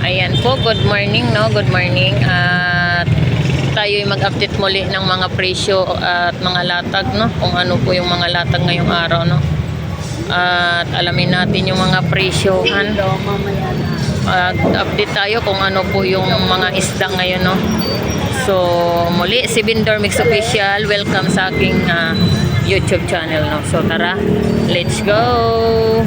Ayan po, good morning, no? Good morning. At tayo'y mag-update muli ng mga presyo at mga latag, no? Kung ano po yung mga latag ngayong araw, no? At alamin natin yung mga presyohan. Update tayo kung ano po yung mga isda ngayon, no? So, muli, si Bindor Mix Official. Welcome sa aking YouTube channel, no? So, tara, let's go!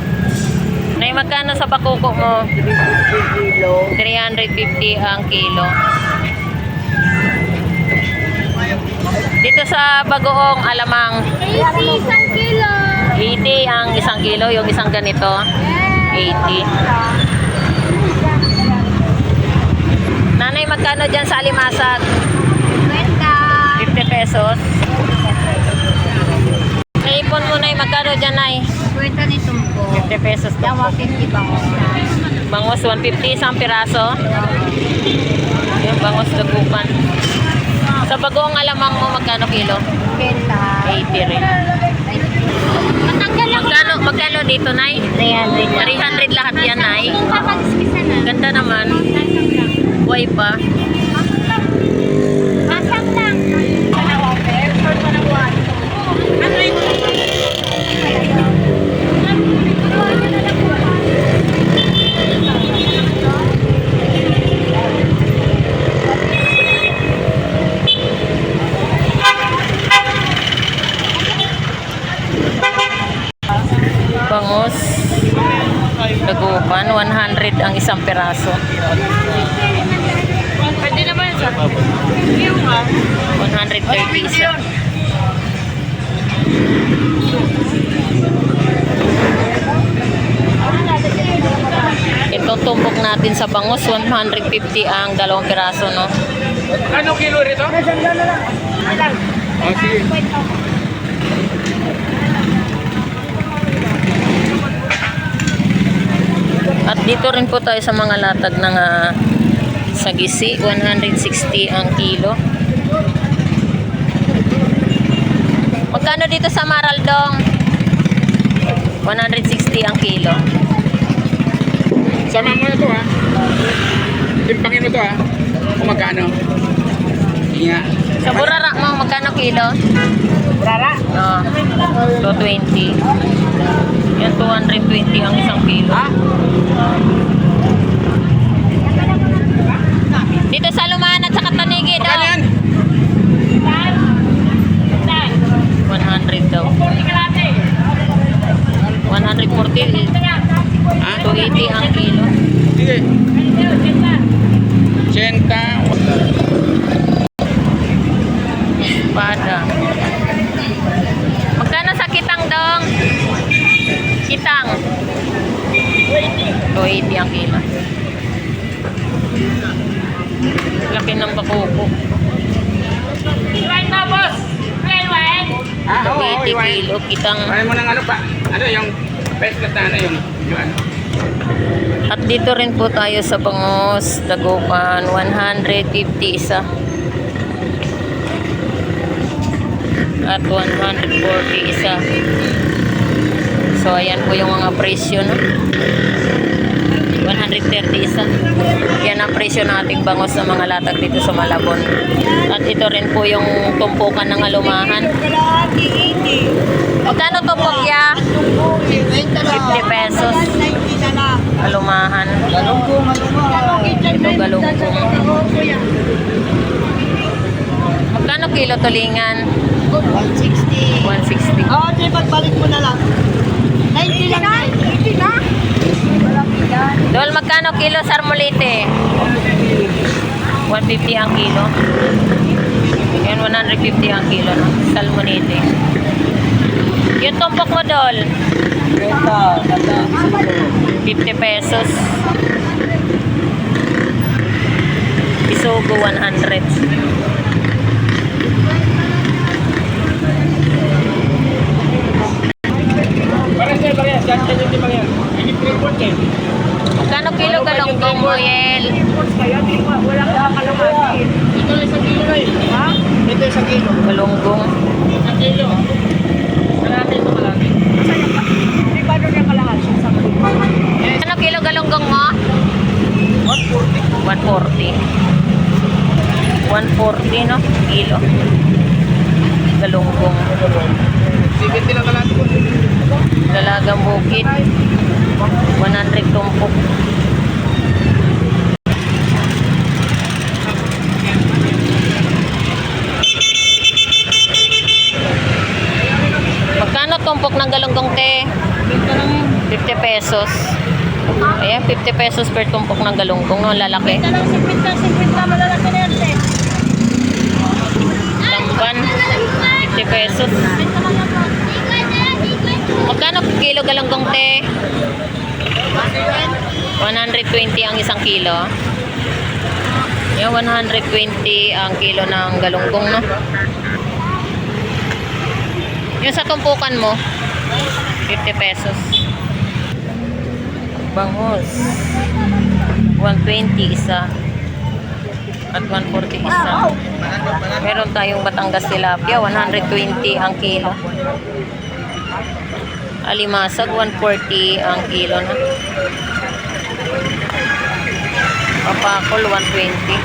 Nay, magkano sa bakuko mo? 350 ang kilo. Dito sa Bagoong Alamang 80 isang kilo. 80 ang isang kilo. Yung isang ganito 80. Nanay, magkano dyan sa alimasag? 50 pesos. Naipon mo, Nay, magkano dyan, Nay? Kwenta nitong po. 50 pesos to. Dawa 50 bangos. Bangos 150 isang piraso. Yung bangos dagupan. Sa Bagoong Alamang mo, magkano kilo? 80 rin. Matanggal lang. Magkano dito, Nay? 300 lahat yan, Nay. Ganda naman. Buhay pa. Masang lang. Bangos dagupan 100 ang isang piraso. Pwede na ba yun, sir? 130 isa. Ito tumbok natin sa bangos 150 ang dalawang piraso, no? Ano kilo rito? Okay. At dito rin po tayo sa mga latag ng sagisi, 160 ang kilo. Magkano dito sa Maraldong? 160 ang kilo. Sama mo na ito, ha? Timpangin mo ito, ha? Kung magkano? Inga. Sa burara mo, magkano kilo? Rara. Oh, 220. Yan, 220 ang isang kilo. Ha? Dito sa Lumaan at sa Katanigi daw. Magkano yan? 100 daw. 140. Ha? 280 ang kilo. Sige. 80. Espada. Magkano sa kitang dong? Kitang. 280 ang kilo. Laki ng bakuko. Iwan na, boss. Iwan. Ah, oo, 280 iwan. kilo. Kitang. Ano mo ng ano pa? Ano yung peskat na ano yung ano? At dito rin po tayo sa bangos, dagupan, 150 isa. At 140 isa. So, ayan po yung mga presyo, no? 130 isa. Yan ang presyo nating bangos sa mga latag dito sa Malabon. At ito rin po yung tumpukan ng alumahan. Magkano tumpok ya? 50 pesos. Alumahan. Ito galunggong. Magkano kilo tulingan? 160. 160. Oo, di pagbalik mo na lang. 90 lang. 90 na. Dol, magkano kilo sarmolite? 150 ang kilo. Yan, 150 ang kilo, no? Salmonite. Yung tumpok mo, Dol? 50 pesos. Isugo, 100. Magkano kilo galunggong mo, Yel? Ito isang kilo na eh. Ha? Ito isang kilo. Galunggong. Isang kilo. Kalahati ito kalahati. Di ba doon yung kalahati? Ano kilo galunggong mo? 140. 140. 140 no? Kilo. Galunggong. 70 lang kalahati po. Dalagang bukid. 100 tumpok. Magkano tumpok ng galunggong te? 50 pesos. Ayan, 50 pesos per tumpok ng galunggong, no? Lalaki. Ito lang, 50, malalaki na yan, te. Tamban, 50 pesos. Magkano kilo galunggong te? 120 ang isang kilo. Yan, 120 ang kilo ng galunggong, no? Yung sa tumpukan mo, 50 pesos. Bangus. 120 isa. At 140 isa. Meron tayong Batangas tilapia, 120 ang kilo. Alimasag, 140 ang kilo na. Papakol, 120.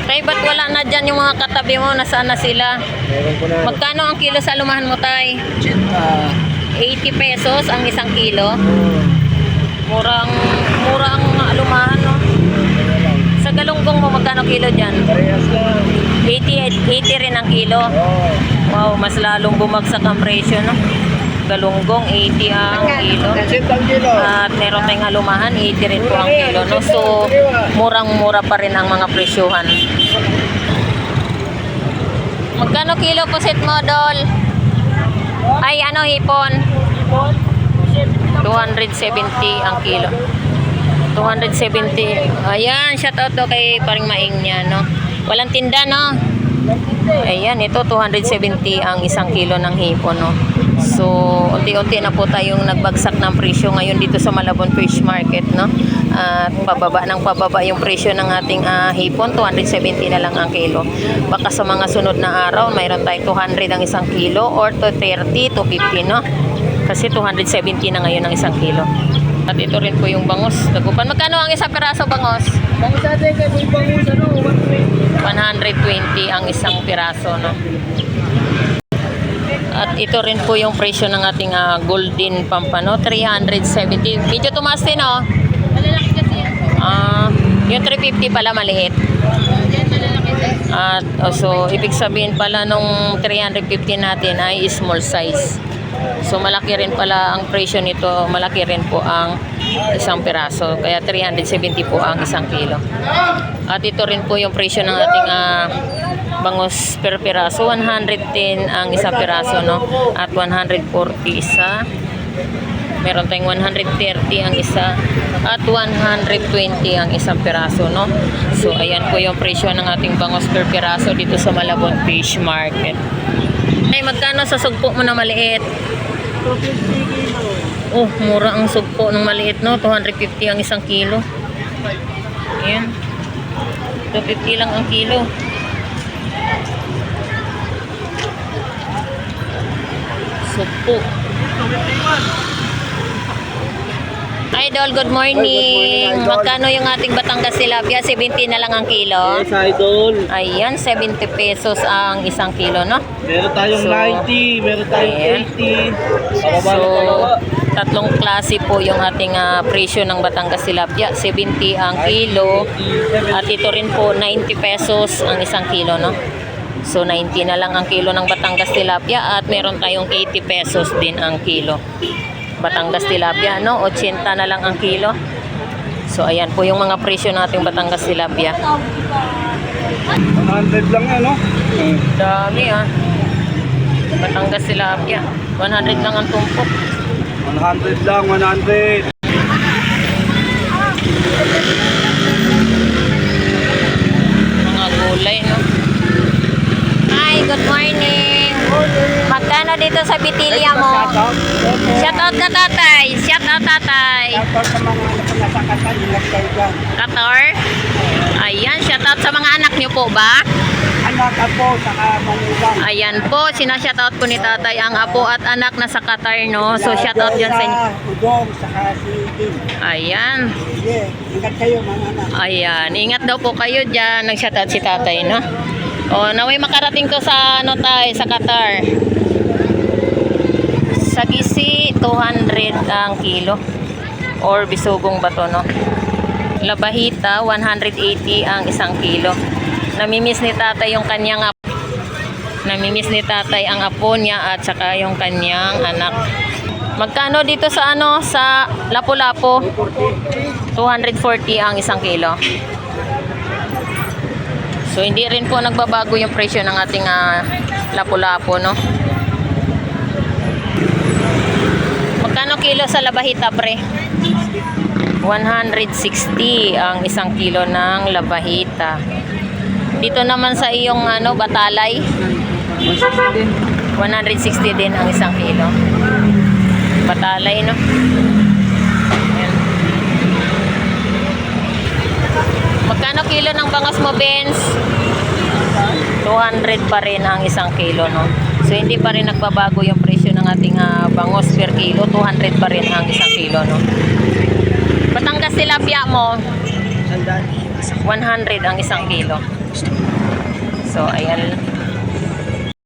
Tay, ba't wala na dyan yung mga katabi mo? Nasaan na sila? Meron ko na. Magkano ang kilo sa lumahan mo, Tay? 80 pesos ang isang kilo. Mura ang alumahan, no? Sa galunggong mo, magkano kilo dyan? Parehas lang. 80 rin ang kilo. Wow, mas lalong bumagsak ang presyo, no? Galunggong, 80 ang kilo. Ang kilo. At meron tayong alumahan, 80 rin po ang kilo, no? So, murang-mura pa rin ang mga presyohan. Magkano kilo pusit mo, Dol? Ay, ano, hipon? 270 ang kilo. 270. Ayan, shout out to kay paring Maing niya, no? Walang tinda, no? Ayan, ito 270 ang isang kilo ng hipon, no? So, unti-unti na po tayong nagbagsak ng presyo ngayon dito sa Malabon Fish Market, no? At pababa ng pababa yung presyo ng ating hipon, 270 na lang ang kilo. Baka sa mga sunod na araw, mayroon tayong 200 ang isang kilo or 230, 250, no? Kasi 270 na ngayon ang isang kilo. At ito rin po yung bangus. Dagupan. Magkano ang isang piraso bangus? Bangus natin kay bangus, 120 ang isang piraso, no? At ito rin po yung presyo ng ating golden pampano, 370. Medyo tumaas din, no? Malalaki kasi yan. Yung 350 pala maliit. Yan, malalaki din. At so ibig sabihin pala nung 350 natin ay small size. So malaki rin pala ang presyo nito, malaki rin po ang isang piraso. Kaya 370 po ang isang kilo. At ito rin po yung presyo ng ating bangus per piraso, 110 ang isang piraso, no? At 140 isa. Meron tayong 130 ang isa at 120 ang isang piraso, no? So ayan po yung presyo ng ating bangus per piraso dito sa Malabon Fish Market. Ay, magkano sa sugpo mo na maliit? 250 kilo. Oh, mura ang sugpo ng maliit, no? 250 ang isang kilo. Ayan. 250 lang ang kilo. Sugpo. Idol, good morning. Idol. Magkano yung ating Batangas tilapia? 70 na lang ang kilo. Yes, idol. Ayan, 70 pesos ang isang kilo, no? Meron tayong So, 90, meron tayong ayan. 80. So, tatlong klase po yung ating presyo ng Batangas tilapia. 70 ang kilo. At ito rin po, 90 pesos ang isang kilo, no? So, 90 na lang ang kilo ng Batangas tilapia. At meron tayong 80 pesos din ang kilo. Batangas tilapia, no? 80 na lang ang kilo. So, ayan po yung mga presyo nating Batangas tilapia. 100 lang yan, no? Dami, Batangas tilapia. 100 lang ang tumpok. 100 lang, 100. Mga gulay, no? Hi, good morning. Magkano dito sa Bitilia mo? Shout out ka, tatay. Shout out, tatay. Sa mga anak ko nasa katan, ilang kayo dyan. Kator. Ayan, shout out sa mga anak niyo po ba? Anak anak, apo, saka manugang. Ayan po, sinashoutout po ni tatay ang apo at anak na sa Qatar, no? So, shoutout dyan sa inyo. Udong, saka si Tim. Ayan. Sige, ingat kayo mga anak. Ayan, ingat daw po kayo dyan. Nag-shoutout si tatay, no? O, naway makarating to sa, ano tayo, sa Qatar. Sa Gisi, 200 ang kilo. Or bisugong bato, no? Labahita, 180 ang isang kilo. Namimiss ni tatay yung kanyang apo. Namimiss ni tatay ang apo niya at saka yung kanyang anak. Magkano dito sa ano, sa Lapu-Lapu? 240 ang isang kilo. So hindi rin po nagbabago yung presyo ng ating Lapu-Lapu, no? Magkano kilo sa labahita, pre? 160 ang isang kilo ng labahita. Dito naman sa iyong ano, batalay, 160 din ang isang kilo. Batalay, no? Ayan. Magkano kilo ng bangas mo, Benz? 200 pa rin ang isang kilo, no? So hindi pa rin nagbabago yung presyo ng ating bangos per kilo. 200 pa rin ang isang kilo, no? Batangas tilapia mo, 100 ang isang kilo. So ayan.